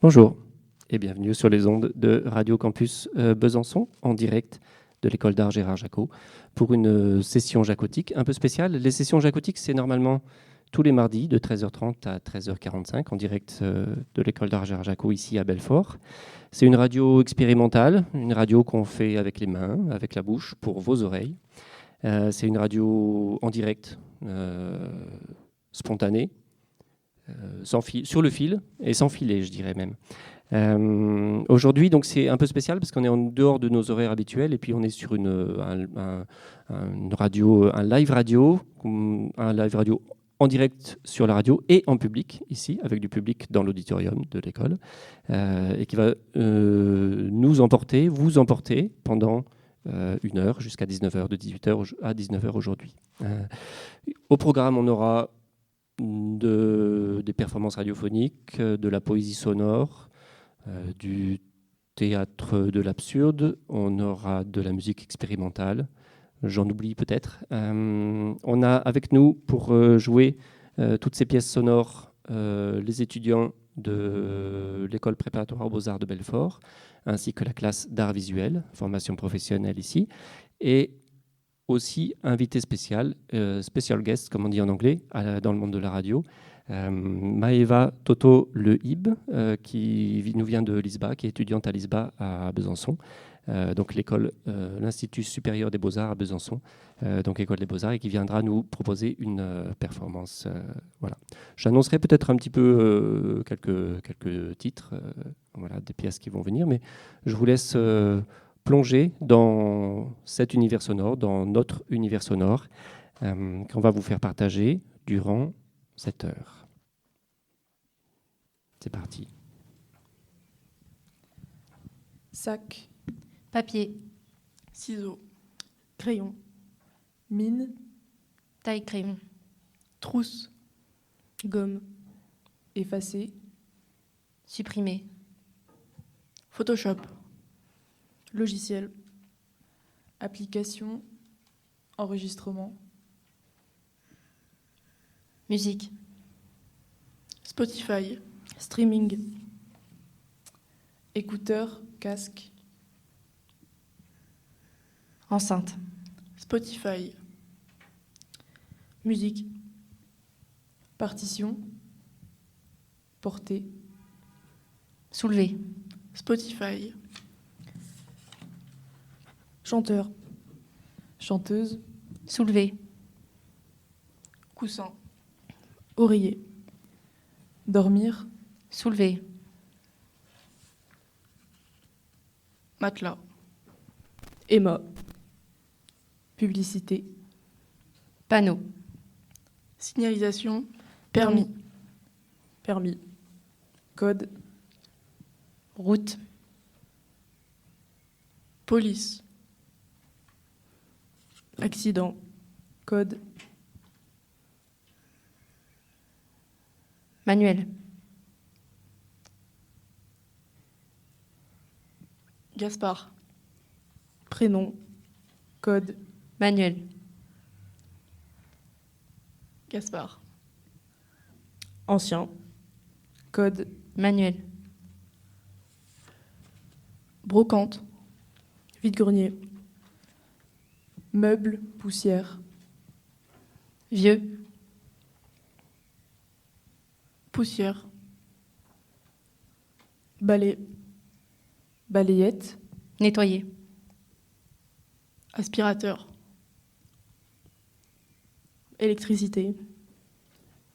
Bonjour et bienvenue sur les ondes de Radio Campus Besançon en direct de l'école d'art Gérard Jacot pour une session jacotique un peu spéciale. Les sessions jacotiques, c'est normalement tous les mardis de 13h30 à 13h45 en direct de l'école d'art Gérard Jacot ici à Belfort. C'est une radio expérimentale, une radio qu'on fait avec les mains, avec la bouche, pour vos oreilles. C'est une radio en direct, spontanée, sur le fil et sans filet, je dirais même. Aujourd'hui, donc c'est un peu spécial parce qu'on est en dehors de nos horaires habituels et puis on est sur une radio, un live radio en direct sur la radio et en public ici, avec du public dans l'auditorium de l'école, et qui va vous emporter pendant une heure jusqu'à 19h, de 18h à 19h aujourd'hui. Au programme, on aura des performances radiophoniques, de la poésie sonore, du théâtre de l'absurde, on aura de la musique expérimentale, j'en oublie peut-être. On a avec nous pour jouer toutes ces pièces sonores les étudiants de l'école préparatoire aux Beaux-Arts de Belfort, ainsi que la classe d'art visuel, formation professionnelle ici, et aussi invité spécial, special guest, comme on dit en anglais, dans le monde de la radio, Maëva Toto Le Hib, qui nous vient de l'ISBA, qui est étudiante à l'ISBA à Besançon, donc l'Institut supérieur des Beaux-Arts à Besançon, donc école des Beaux-Arts, et qui viendra nous proposer une performance. Voilà. J'annoncerai peut-être un petit peu quelques titres, voilà, des pièces qui vont venir, mais je vous laisse plonger dans cet univers sonore, dans notre univers sonore, qu'on va vous faire partager durant cette heure. C'est parti. Sac, papier, ciseaux, crayon, mine, taille crayon, trousse, gomme, effacer, supprimer, Photoshop, logiciel, application, enregistrement, musique, Spotify, streaming, écouteurs, casque, enceinte, Spotify, musique, partition, portée, soulever, Spotify, chanteur, chanteuse, soulever, coussin, oreiller, dormir, soulever, matelas, Emma, publicité, panneau, signalisation, permis, code, route, police, accident, code, manuel, Gaspard, prénom, code, manuel, Gaspard, ancien, code, manuel, brocante, vide-grenier, meuble, poussière, vieux, poussière, balai, balayette, nettoyer, aspirateur, électricité,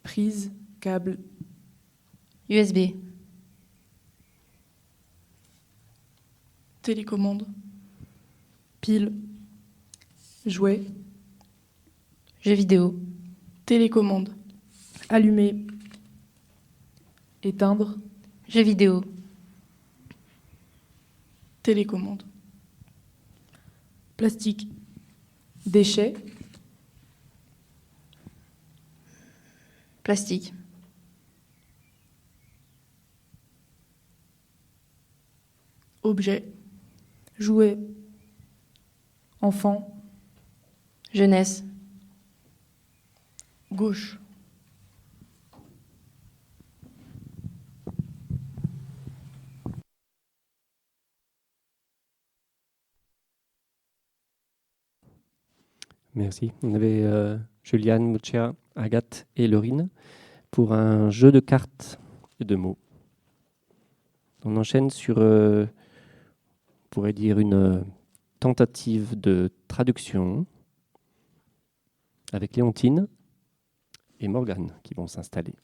prise, câble, USB, télécommande, pile, jouet, jeux vidéo, télécommande, allumer, éteindre, jeux vidéo, télécommande, plastique, déchets, plastique, objet, jouet, enfant, jeunesse, gauche, Merci. On avait Juliane, Muccia, Agathe et Laurine pour un jeu de cartes et de mots. On enchaîne sur, on pourrait dire, une tentative de traduction avec Léontine et Morgane qui vont s'installer.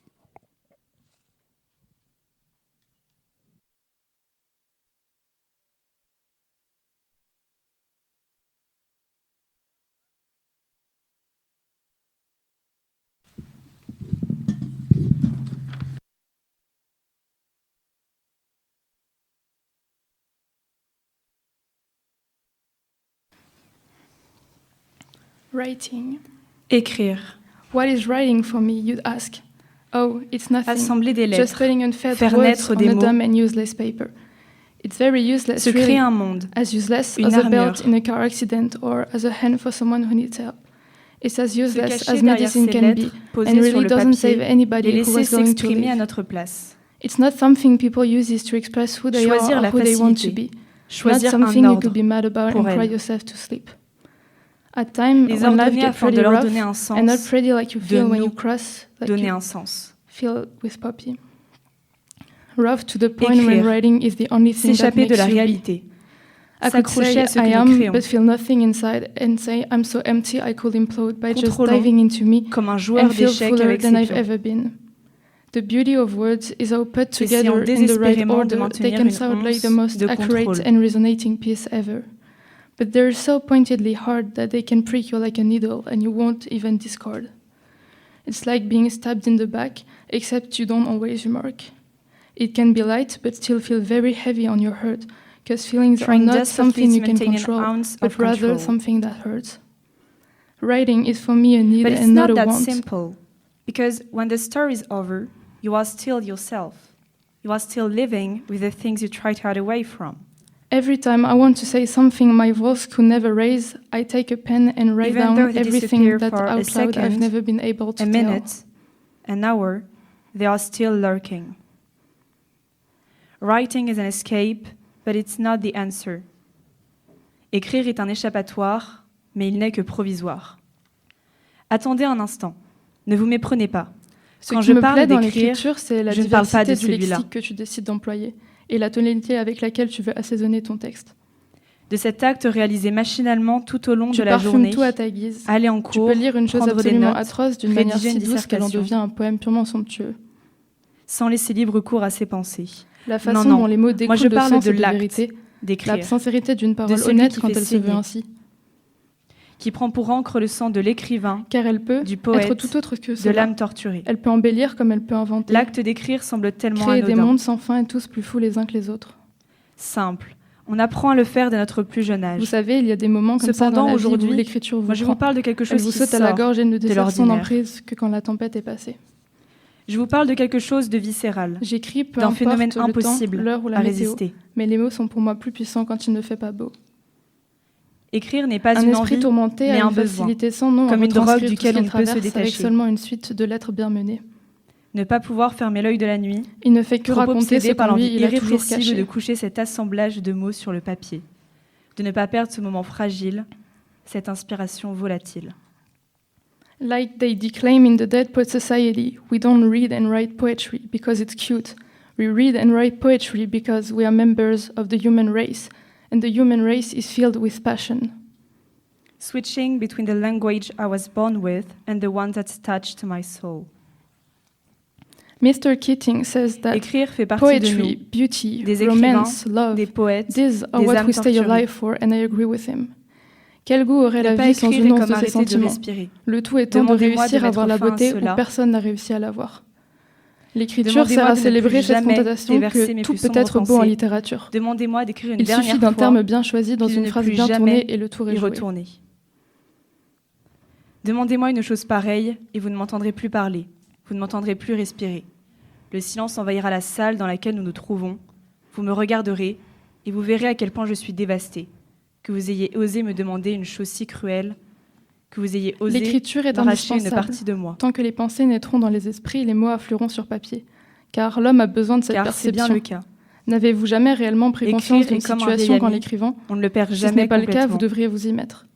Writing. Écrire. What is writing for me, you'd ask. Oh, it's nothing. Assembler des Just lettres. putting unfed Faire words naître on des a mots. dumb and useless paper. It's very useless, Se really. créer un monde. As useless Une as a armure. belt in a car accident or as a hand for someone who needs help. It's as Se useless cacher as derrière medicine ces can be, lettres, and posées sur really le doesn't save papier, anybody les who laisser was going to s'exprimer à live. notre place. It's not something people use to express who they Choisir are la or who they want to facilité. be. Not Choisir something un you could ordre. be mad about pour and cry elle. yourself to sleep. At times, Les when life ordonner gets afin de pretty leur rough donner un and not sens, pretty like you de feel when nous you cross, like donner you un sens. feel with Poppy. Rough to the point when Écrire. writing is the only thing that S'échapper de makes la you be. réalité. I could S'accrocher say à ce I que nous am, créons. but feel nothing inside and say I'm so empty I could implode by just Contrôlons diving into me Comme un joueur and feel d'échecs fuller avec than ses I've pions. ever been. The beauty of words is how put Essayant together in the right désespérément de order they maintenir can une sound like the once most de accurate contrôle. and resonating piece ever. But they're so pointedly hard that they can prick you like a needle and you won't even discard. It's like being stabbed in the back, except you don't always remark. It can be light, but still feel very heavy on your heart, because feelings are Trying not desperately something to you can maintain an control, ounce but of rather control. something that hurts. Writing is for me a need But it's and not not a that want. simple. Because when the story is over, you are still yourself. You are still living with the things you try to hide away from. Every time I want to say something my voice could never raise, I take a pen and write Even though down they everything disappear that for a out loud I've second, never been able to A tell. minute, an hour, they are still lurking. Writing is an escape, but it's not the answer. Écrire est un échappatoire, mais il n'est que provisoire. Attendez un instant, ne vous méprenez pas. Ce Quand qui je me parle plaît dans d'écrire, l'écriture, c'est la je ne parle pas diversité de du celui-là. lexique que tu décides d'employer et la tonalité avec laquelle tu veux assaisonner ton texte. De cet acte réalisé machinalement tout au long Tu de la parfumes journée, tout à ta guise. aller en Tu cours, peux lire une chose prendre des absolument notes, atroce d'une manière rédiger si une douce qu'elle en dissertation. devient un poème purement somptueux. sans laisser libre cours à ses pensées. La façon non. dont les mots Moi, découlent je de parle sens de et de l'acte vérité, d'écrire, la sincérité d'une parole celui honnête qui quand fait elle se veut saigner. ainsi. qui prend pour encre le sang de l'écrivain, Car elle peut du poète, être tout autre que de cela. l'âme torturée. Elle peut embellir comme elle peut inventer. L'acte d'écrire semble tellement Créer des anodin, mondes sans fin et tous plus fous les uns que les autres. simple. On apprend à le faire dès notre plus jeune Vous âge. savez, il y a des moments comme ça Cependant, dans la vie aujourd'hui, où l'écriture vous Moi, je prend. vous parle de quelque Elle chose vous qui saute à la sort gorge et ne dessert son l'ordinaire. emprise que quand la tempête est passée. Je vous parle de quelque chose de viscéral, J'écris peu d'un importe phénomène le impossible temps, l'heure ou la à météo, résister. mais les mots sont pour moi plus puissants quand il ne fait pas beau. Écrire n'est pas Un une esprit envie, tourmenté mais a un une besoin, facilité sans nom comme à une drogue retranscrire tout duquel ce qu'il on peut se traverse avec détacher. seulement une suite de lettres bien menées. ne pas pouvoir fermer l'œil de la nuit, Il ne fait que trop raconter obsédé ce par qu'en lui l'envie il a toujours irrépressible caché. de coucher cet assemblage de mots sur le papier, de ne pas perdre ce moment fragile, cette inspiration volatile. Like they declaim in the Dead Poet Society, we don't read and write poetry because it's cute. We read and write poetry because we are members of the human race, and the human race is filled with passion. Switching between the language I was born with and the one that's attached to my soul. Mr. Keating says that Écrire fait partie de poetry, nous, beauty, des écrivains, romance, love, des poètes. these are des what âmes we stay torturées. alive for, and I agree with him. Quel goût aurait Ne la pas vie sans écrire une est once comme de ses arrêter de sentiments? respirer. Le tout étant de Demandez-moi réussir de à voir la mettre fin à beauté où cela. personne n'a réussi à la voir. L'écriture Demandez-moi sert à de ne célébrer plus cette jamais constatation déverser mes que tout plus peut sombres être beau en pensées. littérature. Demandez-moi d'écrire une Il dernière suffit d'un fois terme bien choisi dans puis de une ne phrase plus bien jamais tournée et le tour est y joué. retourner. Demandez-moi une chose pareille et vous ne m'entendrez plus parler, vous ne m'entendrez plus respirer. Le silence envahira la salle dans laquelle nous nous trouvons. Vous me regarderez et vous verrez à quel point je suis dévastée, que vous ayez osé me demander une chose si cruelle, que vous ayez osé L'écriture est m'arracher une indispensable. partie de moi. Tant que les pensées naîtront dans les esprits, les mots affleuront sur papier. Car l'homme a besoin de cette Car c'est bien perception. le cas. N'avez-vous jamais réellement pris Écrire conscience d'une est comme un situation vieil qu'en ami. l'écrivant? On ne le perd Si ce jamais n'est pas le cas, complètement. vous devriez vous y mettre.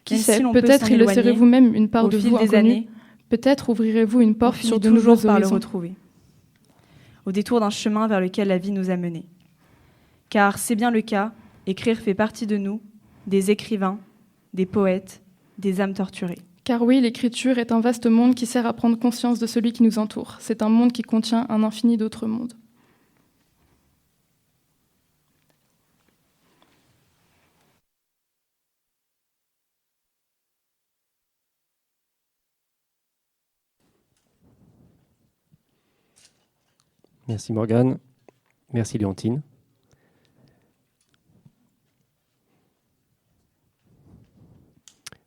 Qui Même sait, si l'on peut peut-être s'en y éloigner, laisserez vous-même une part au de fil vous des inconnue. années, Peut-être ouvrirez-vous une on porte finit sur de toujours nouveaux par le horizons. retrouver, au détour d'un chemin vers lequel la vie nous a menés. Car c'est bien le cas, écrire fait partie de nous, des écrivains, des poètes, des âmes torturées. Car oui, l'écriture est un vaste monde qui sert à prendre conscience de celui qui nous entoure. C'est un monde qui contient un infini d'autres mondes. Merci Morgane. Merci Léontine.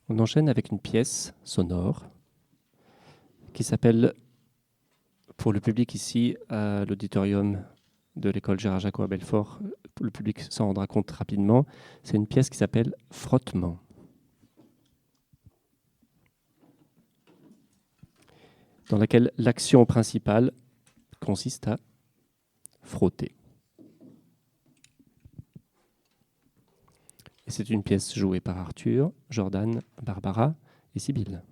On enchaîne avec une pièce sonore qui s'appelle, pour le public ici, à l'auditorium de l'école Gérard Jacob à Belfort, le public s'en rendra compte rapidement, c'est une pièce qui s'appelle « Frottement », dans laquelle l'action principale consiste à frotter. Et c'est une pièce jouée par Arthur, Jordan, Barbara et Sibylle.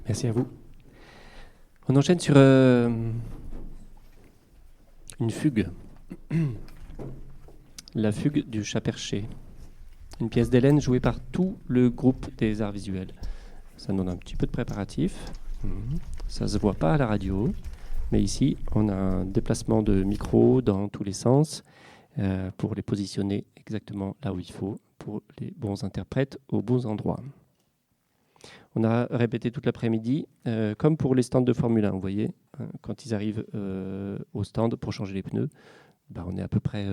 Merci à vous. On enchaîne sur une fugue. La fugue du chat perché. Une pièce d'Hélène jouée par tout le groupe des arts visuels. Ça demande un petit peu de préparatif. Ça ne se voit pas à la radio. Mais ici, on a un déplacement de micro dans tous les sens pour les positionner exactement là où il faut, pour les bons interprètes aux bons endroits. On a répété toute l'après-midi, comme pour les stands de Formule 1, vous voyez, quand ils arrivent au stand pour changer les pneus, on est à peu près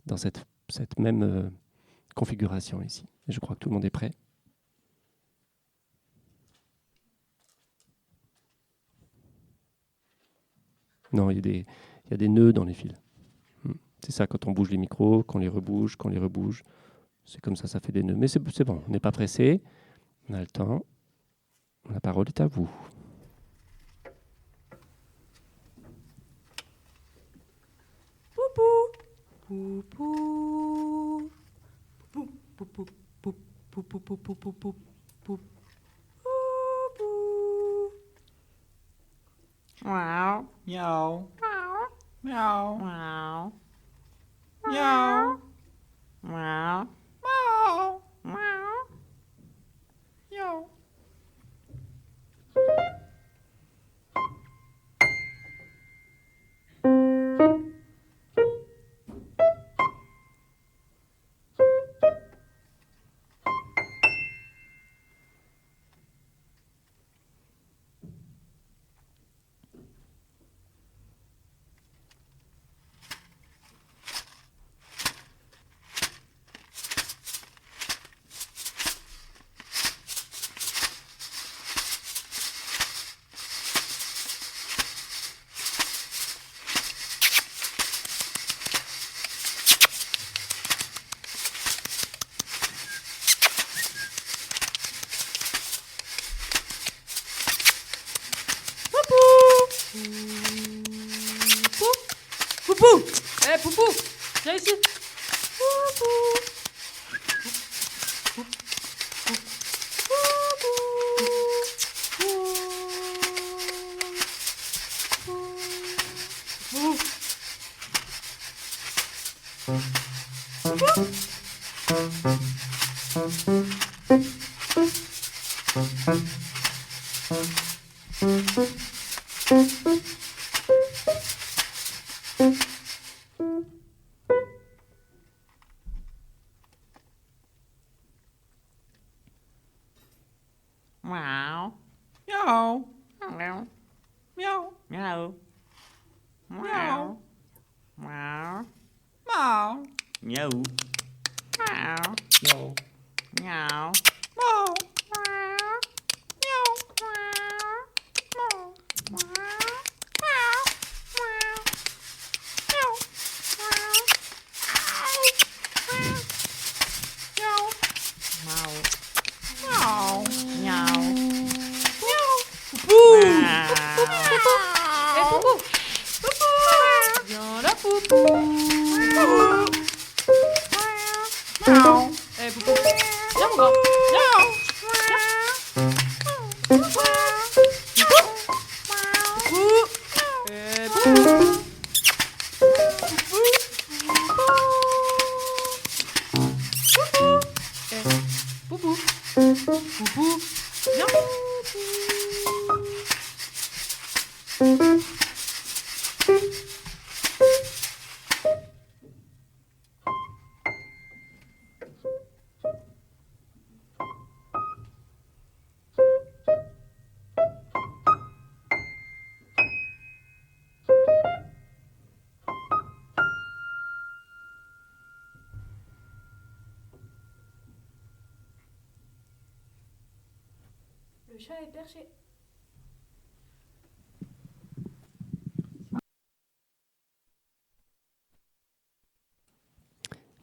dans cette même configuration ici. Et je crois que tout le monde est prêt. Non, il y a des nœuds dans les fils. C'est ça, quand on bouge les micros, qu'on les rebouge, c'est comme ça, ça fait des nœuds. Mais c'est bon, on n'est pas pressé, on a le temps. La parole est à vous. Poupou. Poupou. Poupou. Poupou. Poupou. Poupou. Poupou. Poupou. Wow. Meow. Meow. Wow. Meow. Wow. Meow. Wow. Meow. Meow. Meow. Meow. Meow. Meow. Meow. Meow. Meow. Meow. Meow. Meow. Meow. Meow. Le chat est perché.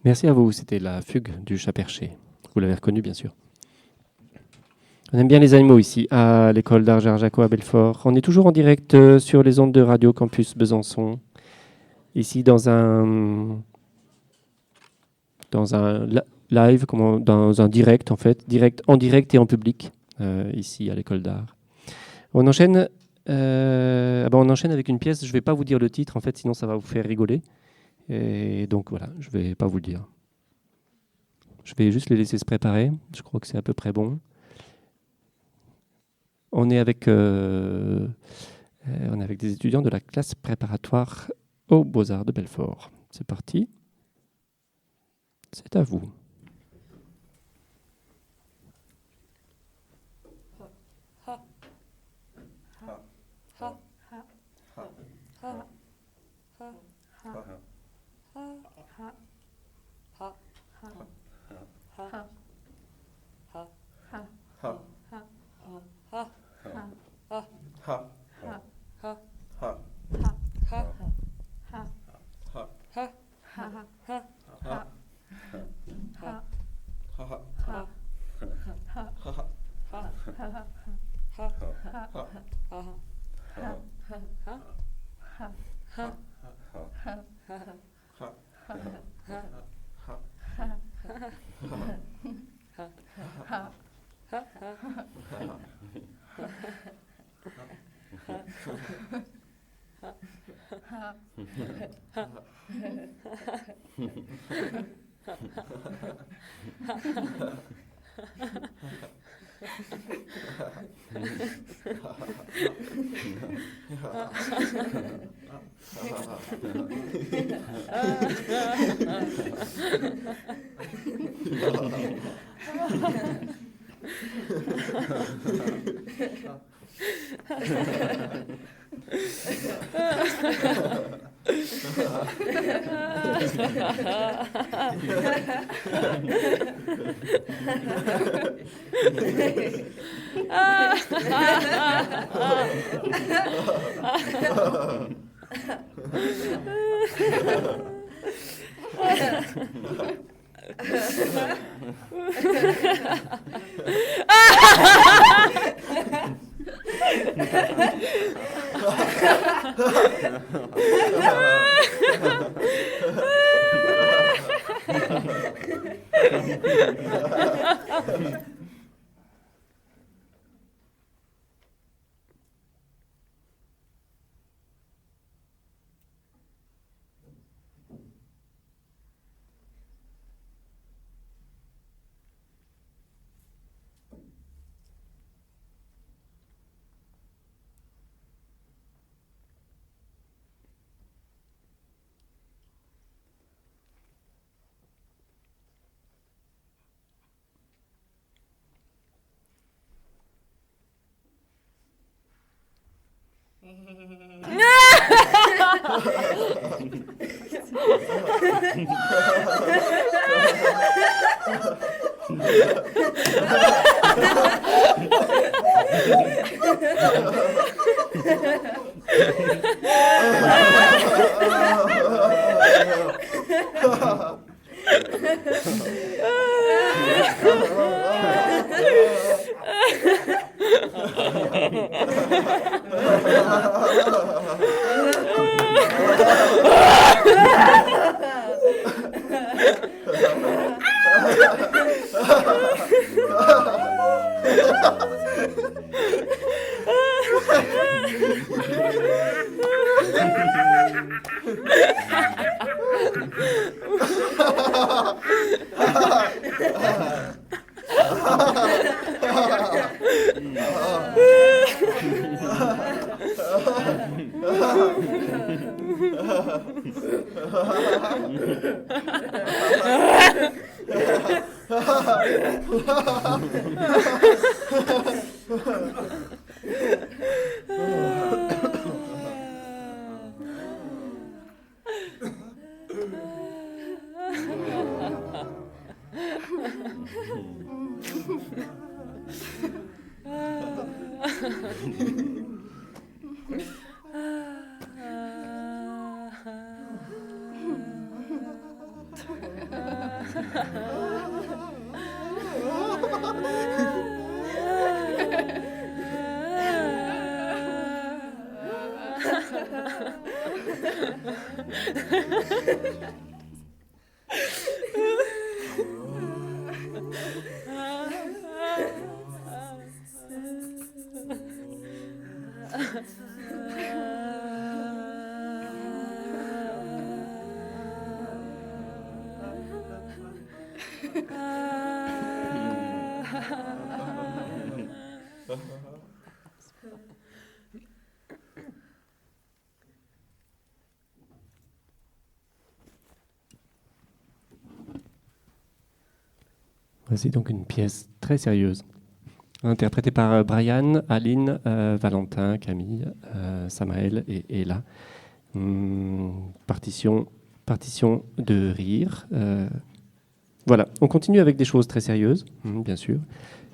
Merci à vous, c'était la fugue du chat perché. Vous l'avez reconnu, bien sûr. On aime bien les animaux ici, à l'école d'art Gérard-Jacob à Belfort. On est toujours en direct sur les ondes de Radio Campus Besançon. Ici, dans un live, dans un direct, en fait. En direct et en public, ici, à l'école d'art. On enchaîne, on enchaîne avec une pièce. Je ne vais pas vous dire le titre, en fait, sinon ça va vous faire rigoler. Et donc, voilà, je ne vais pas vous le dire. Je vais juste les laisser se préparer. Je crois que c'est à peu près bon. On est avec des étudiants de la classe préparatoire aux Beaux-Arts de Belfort. C'est parti. C'est à vous. Voici donc une pièce très sérieuse, interprétée par Brian, Aline, Valentin, Camille, Samaël et Ella. Partition de rire. Voilà, on continue avec des choses très sérieuses, bien sûr.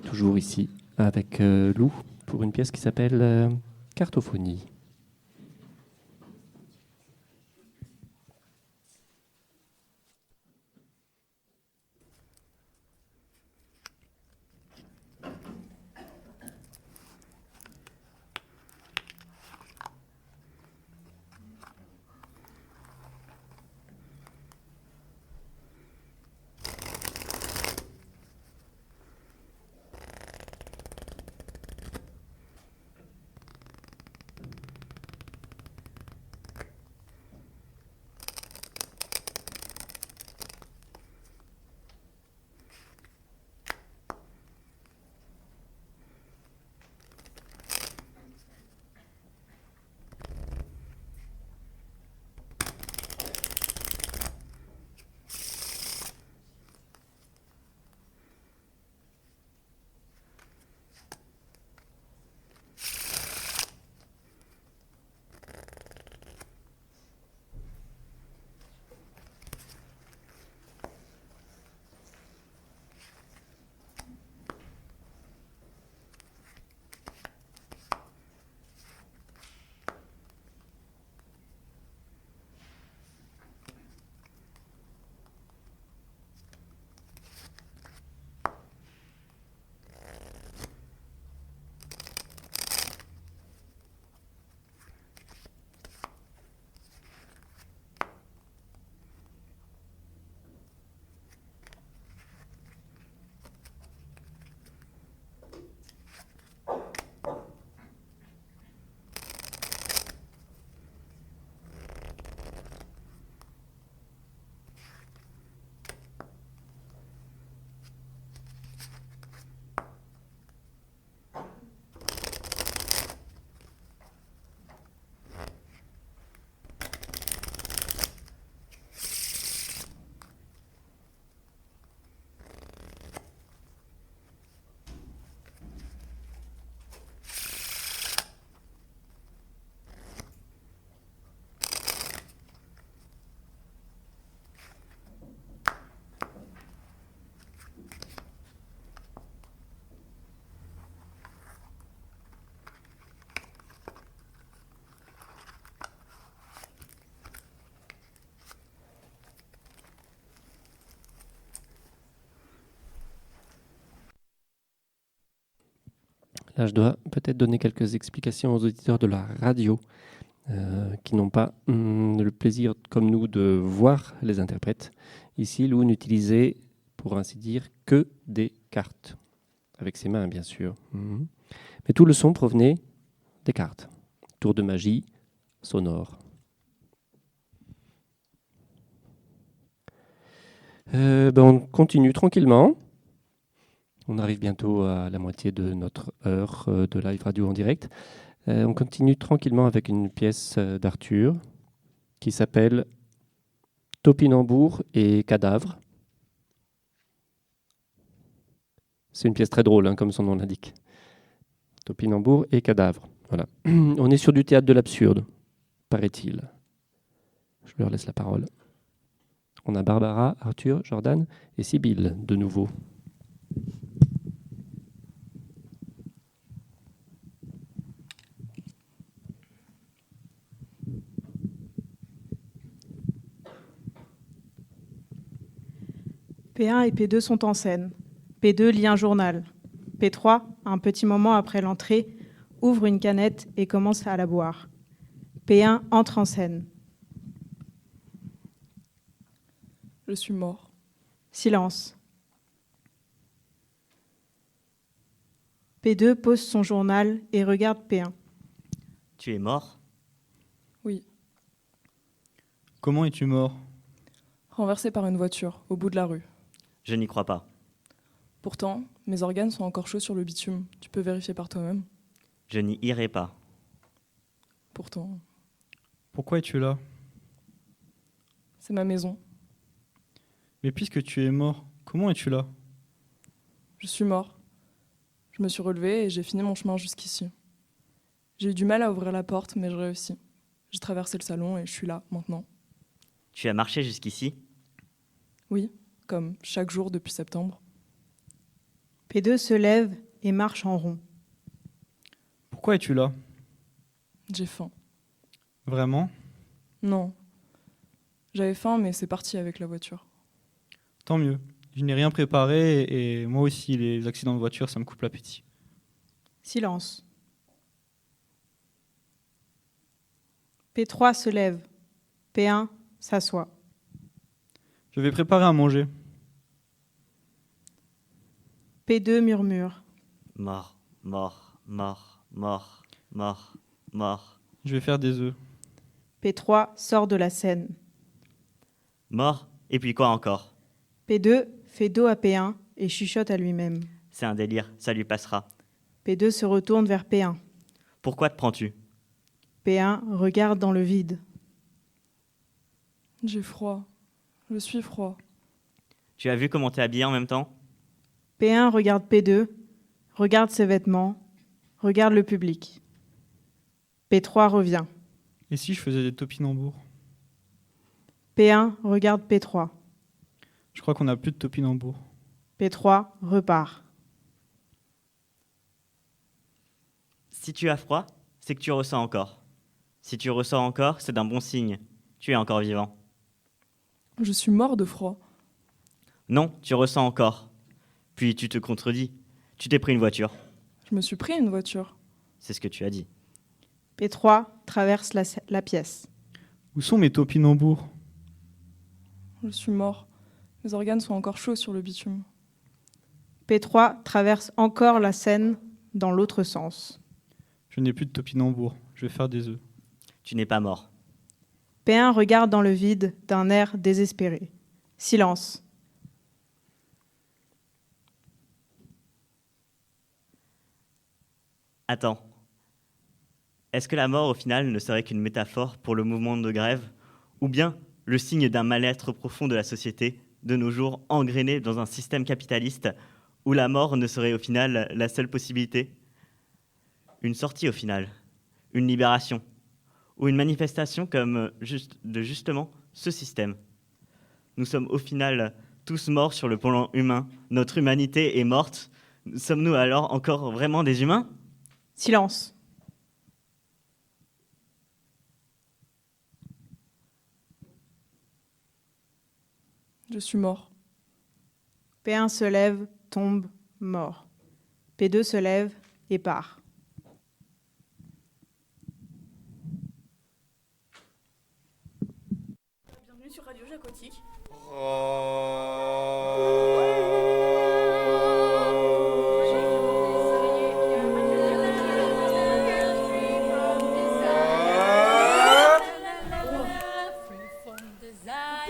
Toujours ici, avec Lou, pour une pièce qui s'appelle Cartophonie. Là, je dois peut-être donner quelques explications aux auditeurs de la radio qui n'ont pas le plaisir, comme nous, de voir les interprètes. Ici, Lou n'utilisait, pour ainsi dire, que des cartes, avec ses mains, bien sûr. Mais tout le son provenait des cartes. Tour de magie sonore. On continue tranquillement. On arrive bientôt à la moitié de notre heure de live radio en direct. On continue tranquillement avec une pièce d'Arthur qui s'appelle Topinambour et Cadavre. C'est une pièce très drôle, comme son nom l'indique. Topinambour et Cadavre. Voilà. On est sur du théâtre de l'absurde, paraît-il. Je leur laisse la parole. On a Barbara, Arthur, Jordan et Sibylle de nouveau. P1 et P2 sont en scène. P2 lit un journal. P3, un petit moment après l'entrée, ouvre une canette et commence à la boire. P1 entre en scène. Je suis mort. Silence. P2 pose son journal et regarde P1. Tu es mort? Oui. Comment es-tu mort? Renversé par une voiture, au bout de la rue. Je n'y crois pas. Pourtant, mes organes sont encore chauds sur le bitume. Tu peux vérifier par toi-même. Je n'y irai pas. Pourtant, Pourquoi es-tu là? c'est ma maison. Mais puisque tu es mort, comment es-tu là? Je suis mort. Je me suis relevé et j'ai fini mon chemin jusqu'ici. J'ai eu du mal à ouvrir la porte, mais je réussis. J'ai traversé le salon et je suis là, maintenant. Tu as marché jusqu'ici? Oui, comme chaque jour depuis septembre. P2 se lève et marche en rond. Pourquoi es-tu là? J'ai faim. Vraiment? Non. J'avais faim, mais c'est parti avec la voiture. Tant mieux. Je n'ai rien préparé et moi aussi, les accidents de voiture, ça me coupe l'appétit. Silence. P3 se lève. P1 s'assoit. Je vais préparer à manger. P2 murmure. Mort, mort, mort, mort, mort, mort. Je vais faire des œufs. P3 sort de la scène. Mort? Et puis quoi encore? P2 fait dos à P1 et chuchote à lui-même. C'est un délire, ça lui passera. P2 se retourne vers P1. Pourquoi te prends-tu? P1 regarde dans le vide. J'ai froid. Je suis froid. Tu as vu comment t'es habillé en même temps? P1 regarde P2, regarde ses vêtements, regarde le public. P3 revient. Et si je faisais des topinambours? P1 regarde P3. Je crois qu'on n'a plus de topinambours. P3 repart. Si tu as froid, c'est que tu ressens encore. Si tu ressens encore, c'est d'un bon signe. Tu es encore vivant. Je suis mort de froid. Non, tu ressens encore. Puis tu te contredis. Tu t'es pris une voiture. Je me suis pris une voiture. C'est ce que tu as dit. P3 traverse la pièce. Où sont mes topinambours? Je suis mort. Mes organes sont encore chauds sur le bitume. P3 traverse encore la scène dans l'autre sens. Je n'ai plus de topinambours. Je vais faire des œufs. Tu n'es pas mort. P1 regarde dans le vide d'un air désespéré. Silence. Attends. Est-ce que la mort, au final, ne serait qu'une métaphore pour le mouvement de grève, ou bien le signe d'un mal-être profond de la société, de nos jours engrainé dans un système capitaliste, où la mort ne serait au final la seule possibilité? Une sortie au final, une libération, ou une manifestation comme justement ce système. Nous sommes au final tous morts sur le plan humain, notre humanité est morte. Sommes-nous alors encore vraiment des humains? Silence. Je suis mort. P1 se lève, tombe, mort. P2 se lève, et part. Bienvenue sur Radio Jacotique.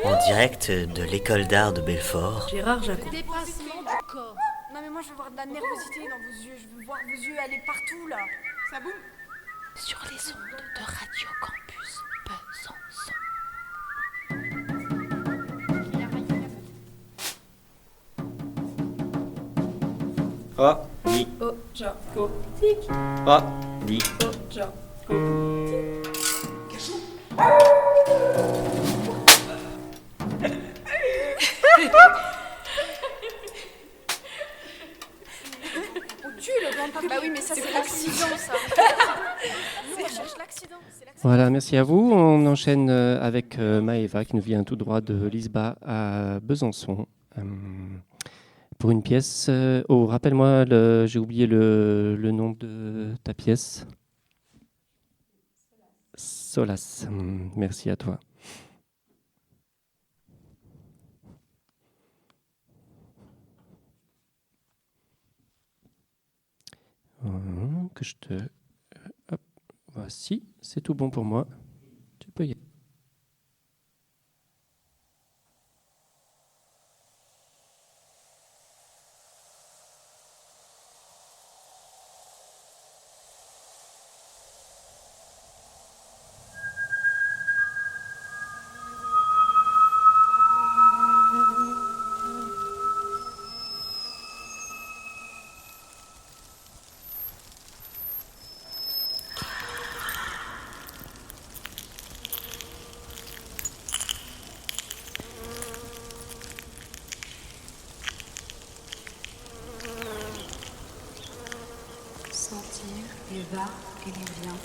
En direct de l'école d'art de Belfort. Gérard Jacot. Dépassement du corps. Non mais moi je veux voir de la nervosité dans vos yeux, je veux voir vos yeux aller partout là. Ça boum. Sur les ondes de Radio Campus Besançon. Radio Jacotique. Radio Jacotique. On tue le grand papa. Bah oui mais ça c'est l'accident ça. Nous on cherche l'accident. Voilà, merci à vous. On enchaîne avec Maëva qui nous vient tout droit de Lisba à Besançon. Pour une pièce. Rappelle-moi, j'ai oublié le nom de ta pièce. Solace. Merci à toi. Que je te... Hop, voici, c'est tout bon pour moi. Tu peux y aller. Sentir les va et les vient,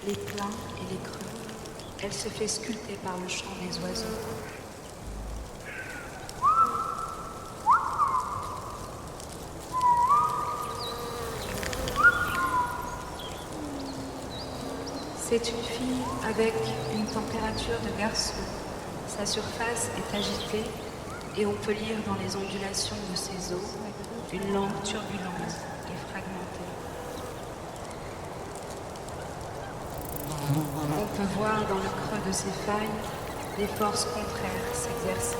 les pleins et les creux. Elle se fait sculpter par le chant des oiseaux. C'est une fille avec une température de garçon. Sa surface est agitée et on peut lire dans les ondulations de ses os une langue turbulente et fragmentée. On peut voir dans le creux de ses failles des forces contraires s'exercer.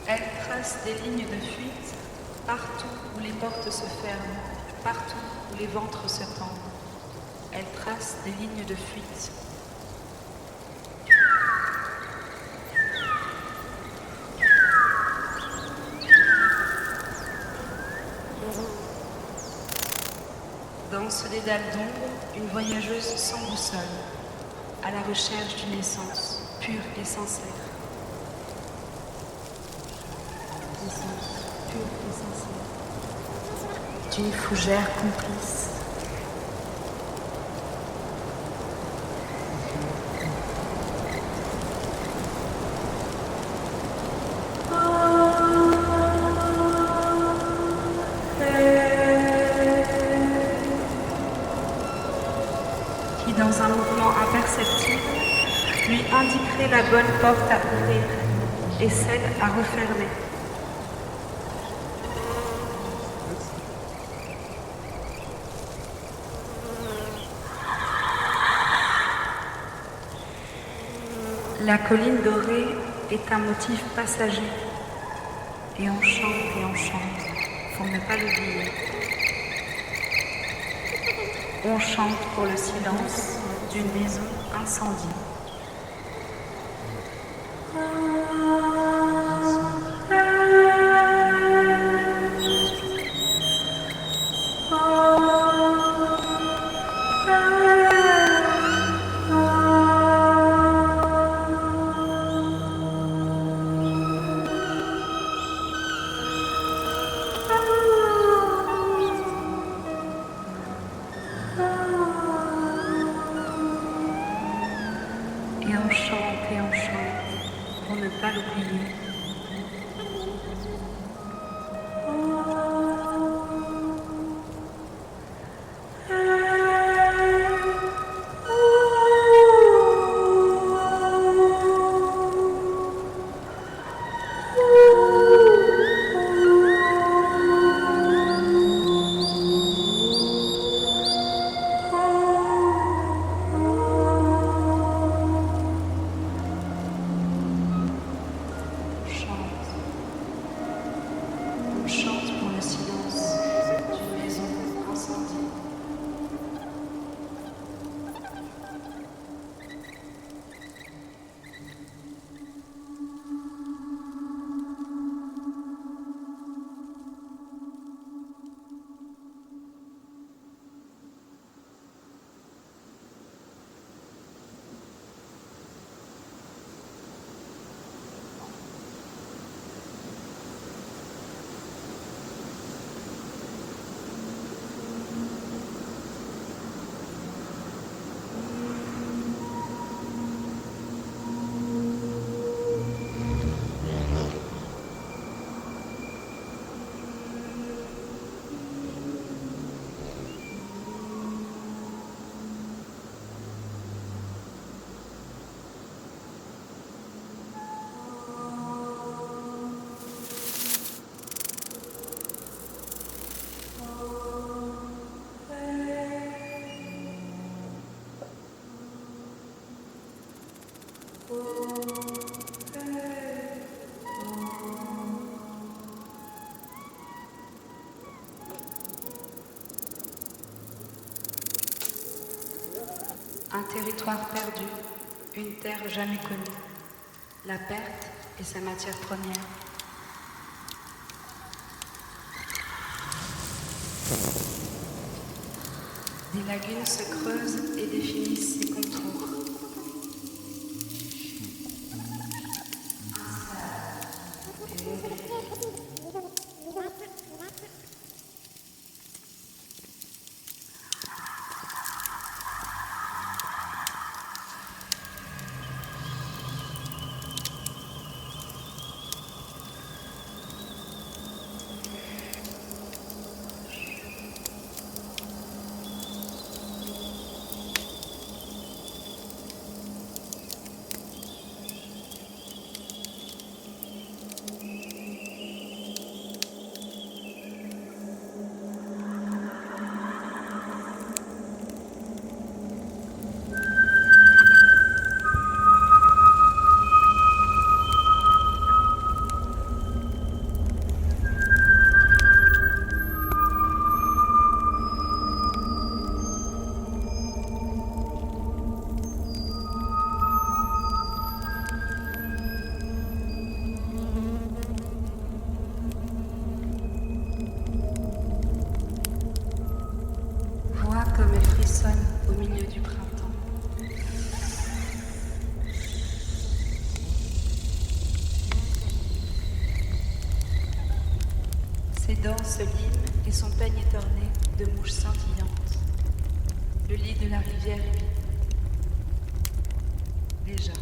Elle trace des lignes de fuite partout où les portes se ferment, partout où les ventres se tendent. Elle trace des lignes de fuite. Dans ce dédale d'ombre, une voyageuse sans boussole, à la recherche d'une essence pure et sincère. Essence pure et sincère. D'une fougère complice. Qui, dans un mouvement imperceptible, lui indiquerait la bonne porte à ouvrir et celle à refermer. La colline dorée est un motif passager. Et on chante, pour ne pas l'oublier. On chante pour le silence d'une maison incendiée. pour ne pas l'oublier. On chante pour le silence d'une maison incendiée. Un territoire perdu, une terre jamais connue. La perte est sa matière première. Des lagunes se creusent et définissent ses contours. Vois comme elle frissonne au milieu du printemps. Ses dents se liment et son peigne est orné de mouches scintillantes. Le lit de la rivière est vide. Déjà.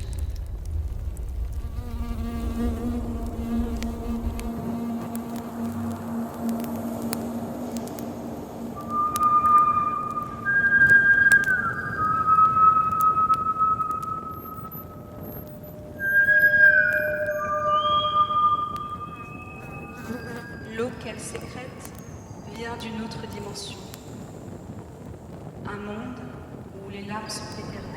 L'eau qu'elle sécrète vient d'une autre dimension. Un monde où les larmes sont éternelles.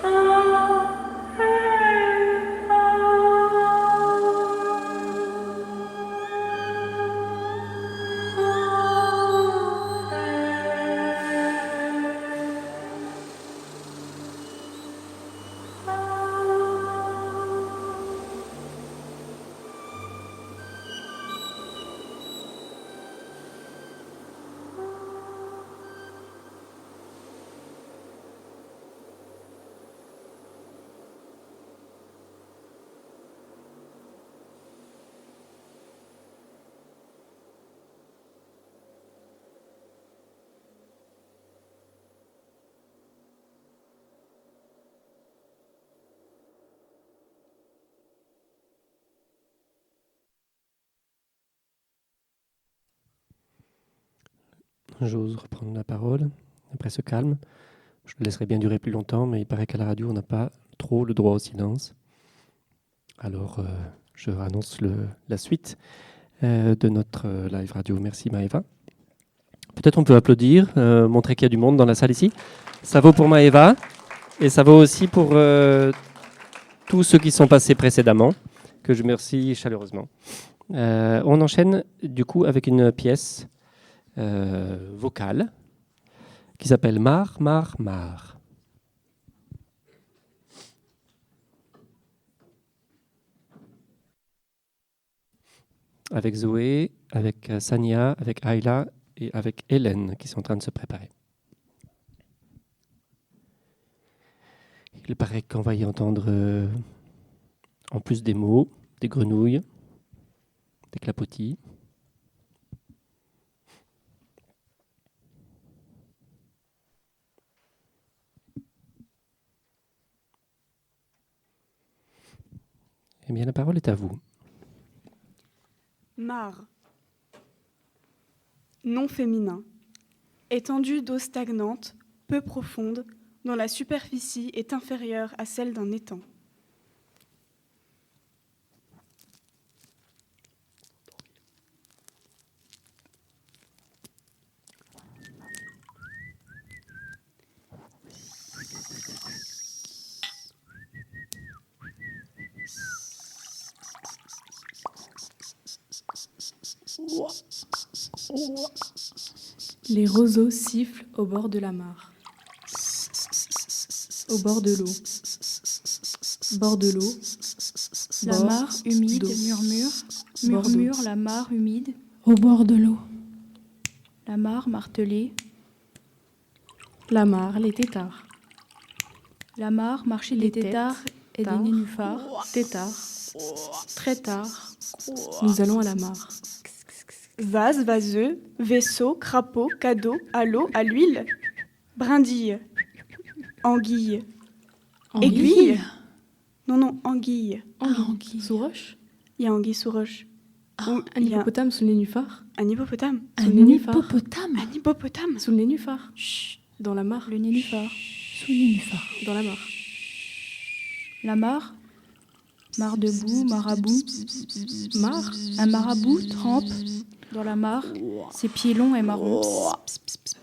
Oh, j'ose reprendre la parole après ce calme. Je le laisserai bien durer plus longtemps, mais il paraît qu'à la radio, on n'a pas trop le droit au silence. Alors, je annonce la suite de notre live radio. Merci Maëva. Peut-être on peut applaudir, montrer qu'il y a du monde dans la salle ici. Ça vaut pour Maëva et ça vaut aussi pour tous ceux qui sont passés précédemment, que je remercie chaleureusement. On enchaîne du coup avec une pièce vocale qui s'appelle Mar, Mar, Mar. Avec Zoé, avec Sania, avec Ayla et avec Hélène qui sont en train de se préparer. Il paraît qu'on va y entendre, en plus des mots, des grenouilles, des clapotis. Eh bien, la parole est à vous. Mare. Nom féminin. Étendue d'eau stagnante, peu profonde, dont la superficie est inférieure à celle d'un étang. Les roseaux sifflent au bord de la mare. Au bord de l'eau. Bord de l'eau. La mare humide murmure, murmure la mare humide. Au bord de l'eau. La mare martelée. La mare, les têtards. La mare marchait des têtards et des nénuphars. Têtards. Très tard, nous allons à la mare. Vase, vaseux, vaisseau, crapaud, cadeau, à l'eau, à l'huile. Brindille. Anguille. Aiguille. Non, anguille. Anguille. Sous roche. Il y a anguille sous roche. Un hippopotame sous le nénuphar. Un hippopotame. Sous le nénuphar. Un hippopotame. Sous le nénuphar. Dans la mare. Le nénuphar. Sous le nénuphar. Dans la mare. La mare. Mare debout, marabout. Mare. Un marabout trempe dans la mare, ses pieds longs et marrons.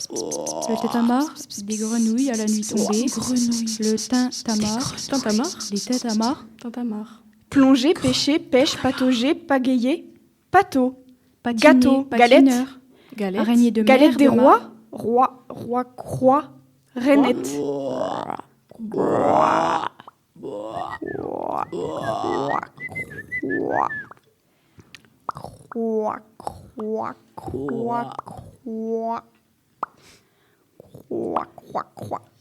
Le tétamar, des grenouilles à la nuit tombée. Le tintamarre, les tétamars. Plonger, pêcher, pêche, patauger, pagayer, pâteau, patiner, gâteau, patineur, galette, araignée de galette mer, des de rois, roi, croix, rainette.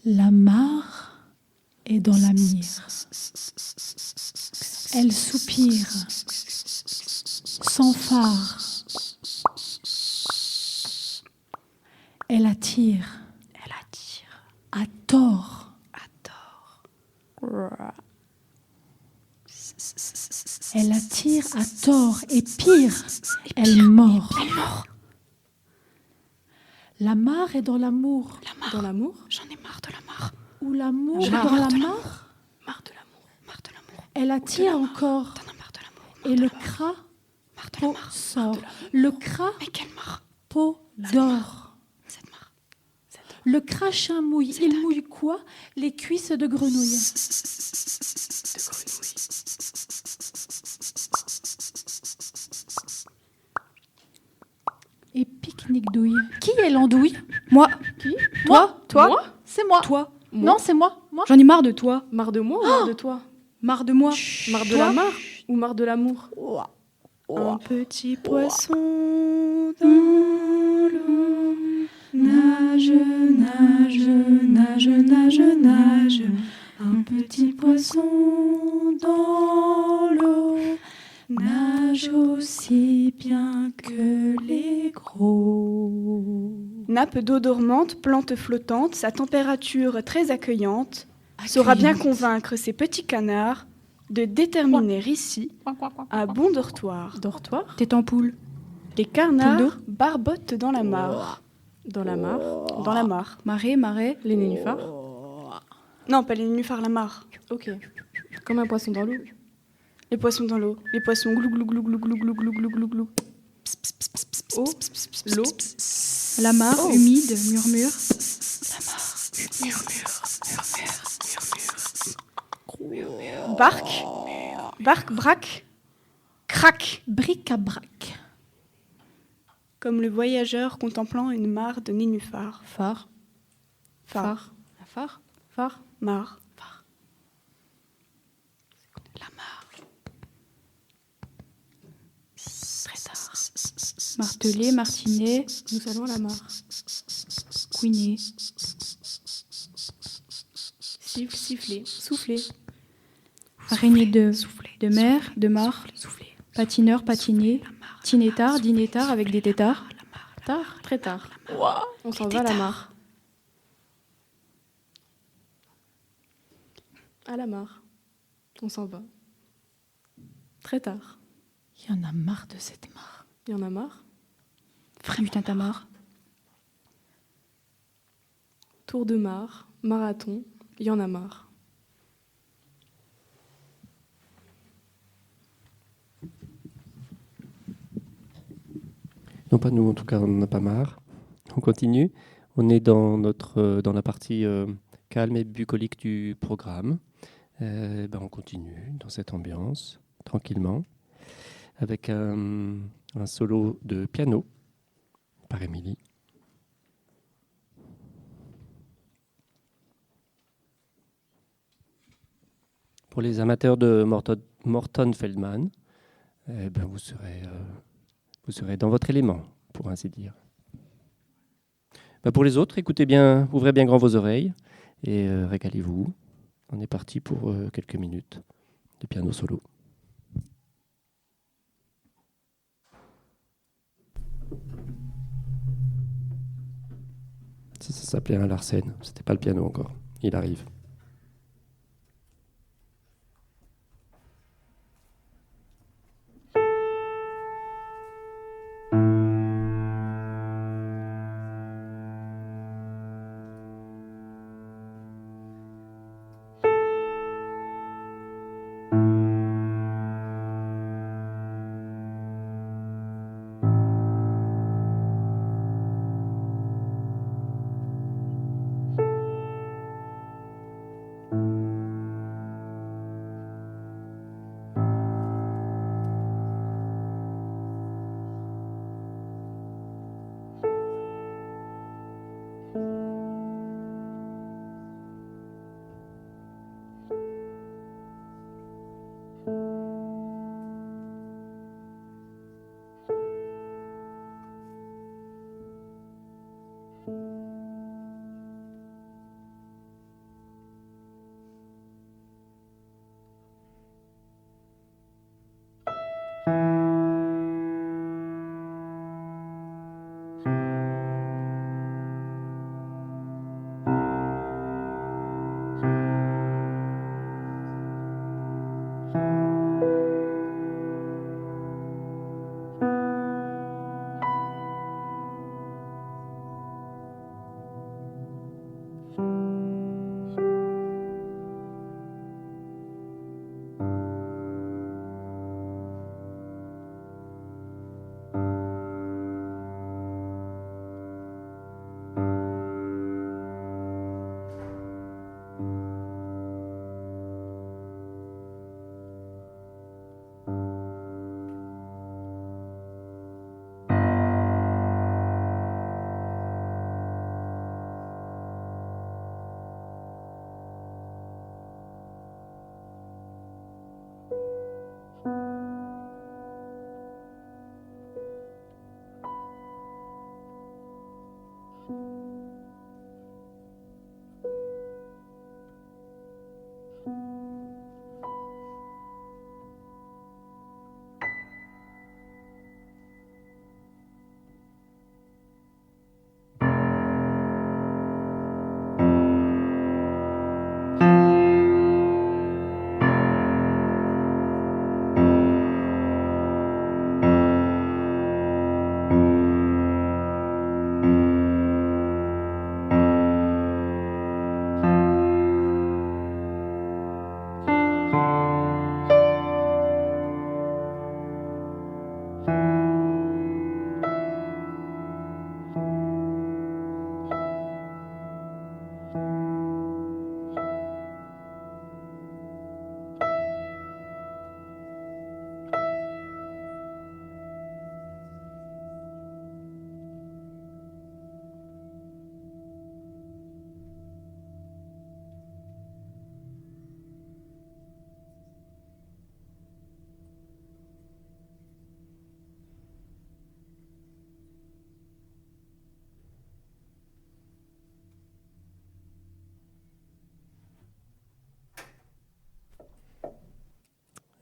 La mare est dans la mire. Elle soupire, sans phare. Elle attire. À tort. Elle attire à tort et pire, elle mord. La mare est dans l'amour. Dans l'amour? J'en ai marre de la mare. Ou l'amour dans la mare? Marre de l'amour. Elle attire encore. Et le crat sort. Le crat peau d'or. Le crachin mouille. Il mouille quoi? Les cuisses de grenouille. Et pique-nique douille. Qui est l'andouille? Moi. Qui? Toi. Toi? C'est moi. Toi. Non, c'est moi. J'en ai marre de toi. Marre de moi ou marre de toi? Marre de moi. Marre de la mare ou marre de l'amour? Un petit poisson dans l'eau nage, nage, nage, nage, nage. Un petit poisson dans l'eau nage aussi bien que les gros. Nappe d'eau dormante, plante flottante, sa température très accueillante saura bien convaincre ces petits canards de déterminer ici un bon dortoir. Dortoir? T'es en poule. Les canards barbotent dans la mare. Dans la mare. Dans la mare. Marée, marais. Les nénuphars. Non, pas les nénuphars, la mare. Ok. Comme un poisson dans l'eau. Les poissons dans l'eau. Les poissons glou glou glou glou glou glou glou glou glou glou. Eau. L'eau. La mare, humide, murmure. La mare, murmure, murmure, murmure. Barque. Barque, braque. Crac. Bric-à-brac. Comme le voyageur contemplant une mare de nénuphars. Phare. Phare. Un phare. Phare. Mare. La mare. Très tard. Martelet, martinet. Nous allons à la mare. Couiner. Siffler. Souffler. Araignée de mer, de mare. Patineur, patiner. Tinétard, dinétard avec des tétards. Tard, très tard. On s'en va à la mare. À la mare. On s'en va. Très tard. Il y en a marre de cette mare. Il y en a marre. Du tintamarre. Tour de mare, marathon, il y en a marre. Non, pas nous, en tout cas, on n'en a pas marre. On continue. On est dans la partie calme et bucolique du programme. On continue dans cette ambiance, tranquillement, avec un solo de piano par Émilie. Pour les amateurs de Morton Feldman, vous serez dans votre élément, pour ainsi dire. Pour les autres, écoutez bien, ouvrez bien grand vos oreilles et régalez-vous. On est parti pour quelques minutes de piano solo. Ça s'appelait un Larsen, c'était pas le piano encore. Il arrive.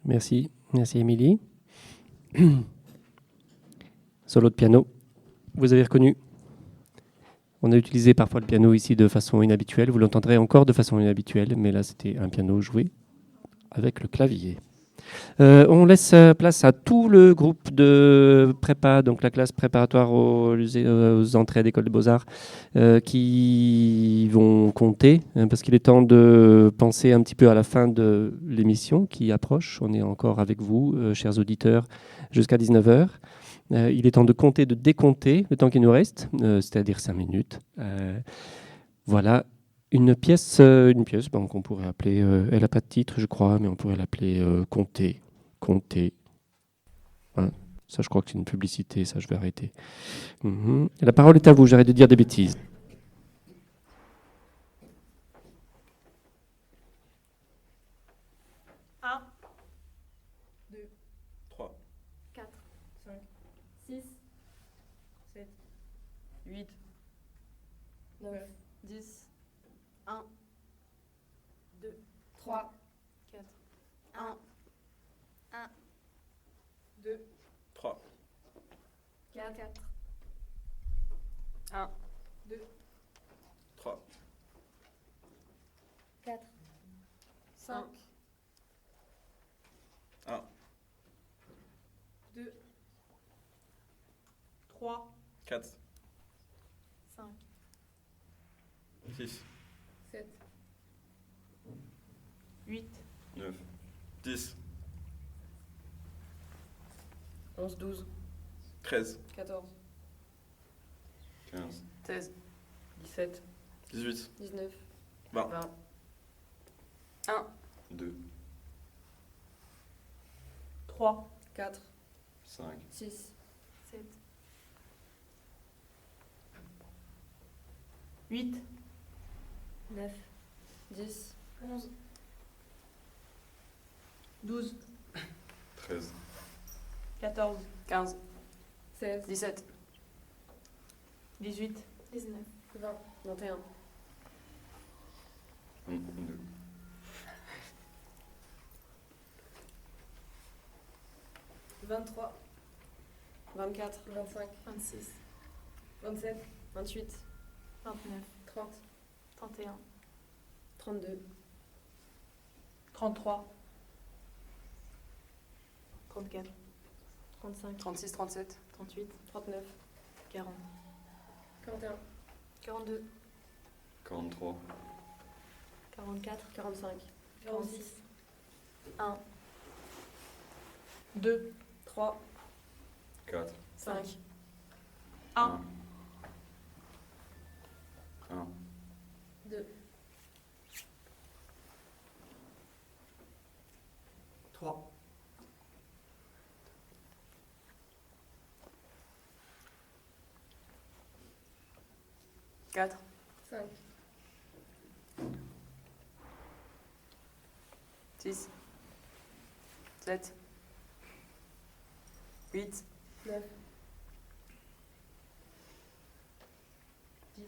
Merci. Merci, Émilie. Solo de piano. Vous avez reconnu. On a utilisé parfois le piano ici de façon inhabituelle. Vous l'entendrez encore de façon inhabituelle, mais là, c'était un piano joué avec le clavier. On laisse place à tout le groupe de prépa, donc la classe préparatoire aux entrées d'école des beaux-arts, qui vont compter, parce qu'il est temps de penser un petit peu à la fin de l'émission qui approche. On est encore avec vous, chers auditeurs, jusqu'à 19h. Il est temps de compter, de décompter le temps qui nous reste, c'est-à-dire 5 minutes. Voilà. Une pièce qu'on pourrait appeler, elle n'a pas de titre je crois, mais on pourrait l'appeler Compter. Hein, ça je crois que c'est une publicité, ça je vais arrêter. La parole est à vous, j'arrête de dire des bêtises. 1, 2, 3, 4, 5, 6, 7, 8, 9, 10, 1, 2, 3, 4, 1, 2, 3, 4, 1, 2, 3, 4, 5, 1, 2, 3, 4, 5, 6, 7, 8, 9, 10, 11, 12, 13, 14, 15, 16, 17, 18, 19, 20, 1, 2, 3, 4, 5, 6, 7, 8, 9, 10, 11, 12, 13, 14, 15, 16, 17, 18, 19, 20, 21, 22, 23, 24, 25, 26, 27, 28, 29, 30, 31, 32, 33, 34, 35, 36, 37, 38, 39, 40, 41, 42, 43, 44, 45, 46, 1, 2, 3, 4, 5, 1, 2, 3, 4, 5, 6, 7, 8, 9, 10,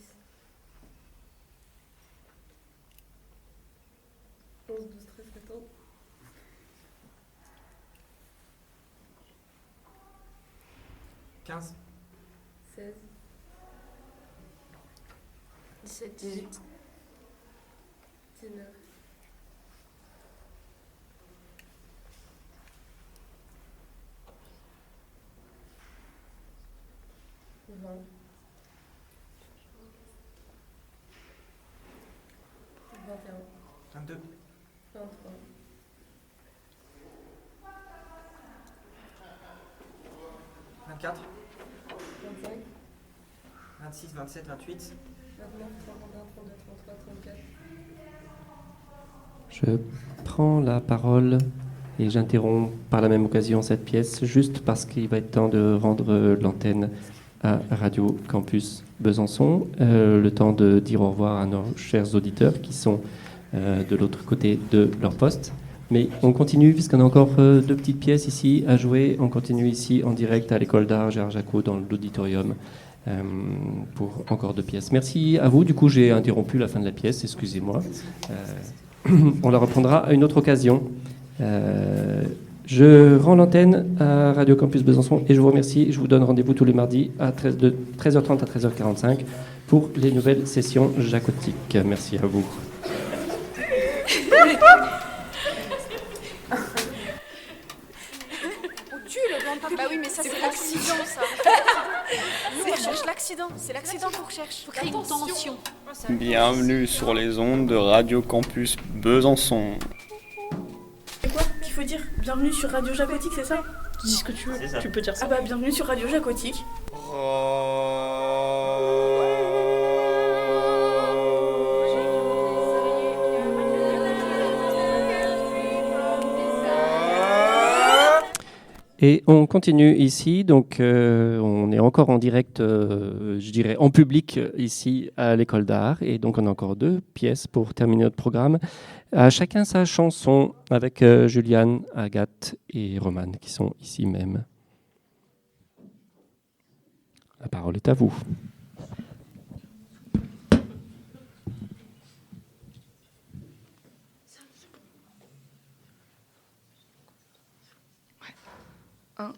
11, 12, 13, 14, 15, 16, 17, 18, 19, 20, 21, 22, 23, 24, 25, 26, 27, 28, 29, 31, 32, 33, 34. Je prends la parole et j'interromps par la même occasion cette pièce, juste parce qu'il va être temps de rendre l'antenne à Radio Campus Besançon. Le temps de dire au revoir à nos chers auditeurs qui sont de l'autre côté de leur poste. Mais on continue, puisqu'on a encore 2 petites pièces ici à jouer. On continue ici en direct à l'école d'art Gérard Jacot dans l'auditorium pour encore 2 pièces. Merci à vous. Du coup, j'ai interrompu la fin de la pièce, excusez-moi. On la reprendra à une autre occasion. Je rends l'antenne à Radio Campus Besançon et je vous remercie. Je vous donne rendez-vous tous les mardis de 13h30 à 13h45 pour les nouvelles sessions jacotiques. Merci à vous. Bah oui, mais ça c'est l'accident, ça. Nous on cherche l'accident, c'est l'accident qu'on recherche. Faut créer une tension. Bienvenue sur les ondes de Radio Campus Besançon. C'est quoi qu'il faut dire? Bienvenue sur Radio Jacotique, c'est ça? Dis ce que tu veux, tu peux dire ça. Ah bah bienvenue sur Radio Jacotique. Et on continue ici, donc on est encore en direct, je dirais en public ici à l'école d'art. Et donc on a encore 2 pièces pour terminer notre programme. À chacun sa chanson avec Juliane, Agathe et Romane qui sont ici même. La parole est à vous. Un,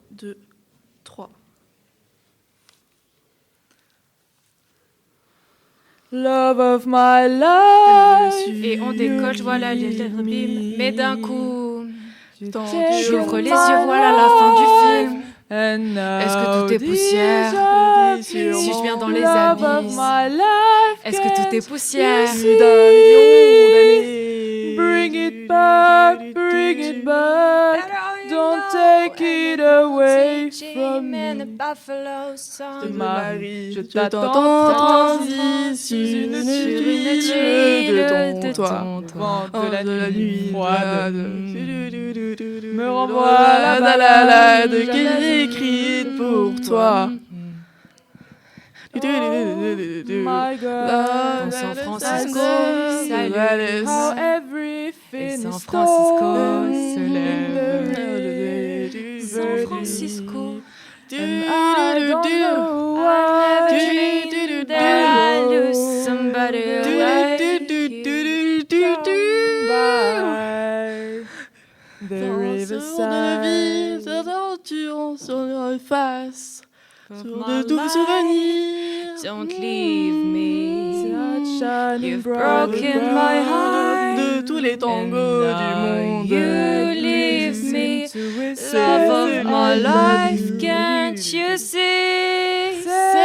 2, 3. Love of my life. Et on décolle, je vois la lettre bim. Mais d'un coup, j'ouvre les yeux, voilà la fin du film. Est-ce que tout est poussière? Si je viens dans les abysses, est-ce que tout est poussière? Bring it back, don't take it away from me. Marie, je t'attends transi sur une tuile de ton toit, vent de la nuit froide. Me renvoie la balade qui est écrite pour toi. My God, San Francisco, salut. How everything is San Francisco se lève. San Francisco. And I don't know why. I have a dream that I lose somebody like you. The riverside, attention sur nos faces. Sur de doux souvenirs. Don't leave me. You've broken my heart. De tous les tangos du monde. You leave me. Love of my life, can't you see? C'était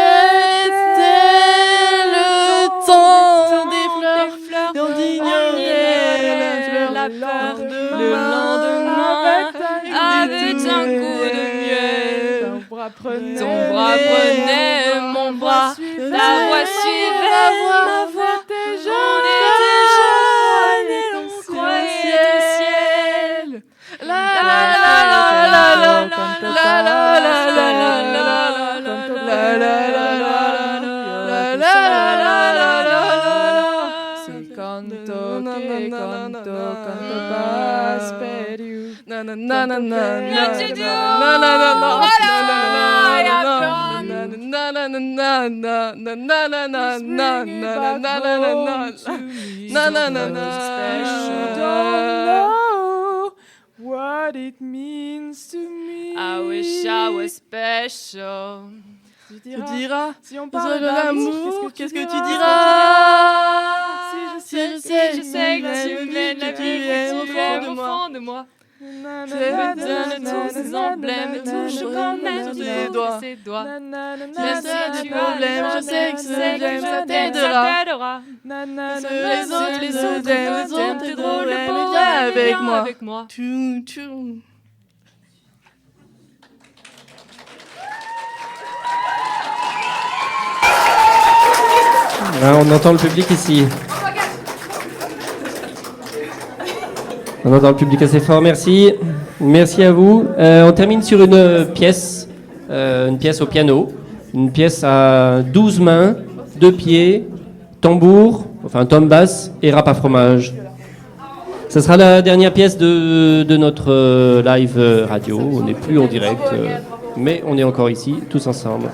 le temps des fleurs. Et on ignorait la peur de le lendemain. Avec un coup de miel. Ton bras prenait mon bras, la voix suivait la voix. On était jeunes et l'on croyait au ciel. La la la la la la la la la la la. Se canto che canto pas per you. Na na na na na na na what it means to me. I wish I was special. Tu diras, si on parle de l'amour, qu'est-ce que tu diras? Si je sais que tu m'aimes, que tu es au fond de moi. Je me donne tous ces emblèmes, touche quand même sur tes doigts. Même si tu as problème, je sais que ce j'aime, ça t'aidera. Les autres t'aideront, viens avec moi. Tchou, tchou. On entend le public ici. On entend le public assez fort, merci. Merci à vous. On termine sur une pièce au piano, une pièce à 12 mains, 2 pieds, tambour, enfin tom basse et râpe à fromage. Ce sera la dernière pièce de notre live radio. On n'est plus en direct, mais on est encore ici, tous ensemble.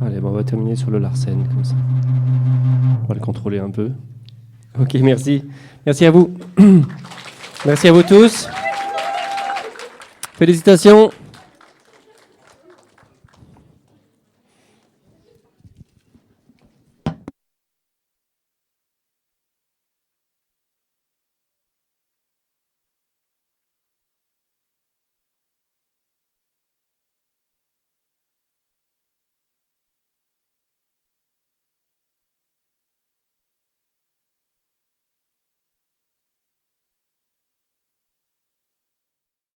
Allez, on va terminer sur le Larsen, comme ça. On va le contrôler un peu. Ok, merci. Merci à vous. Merci à vous tous. Félicitations.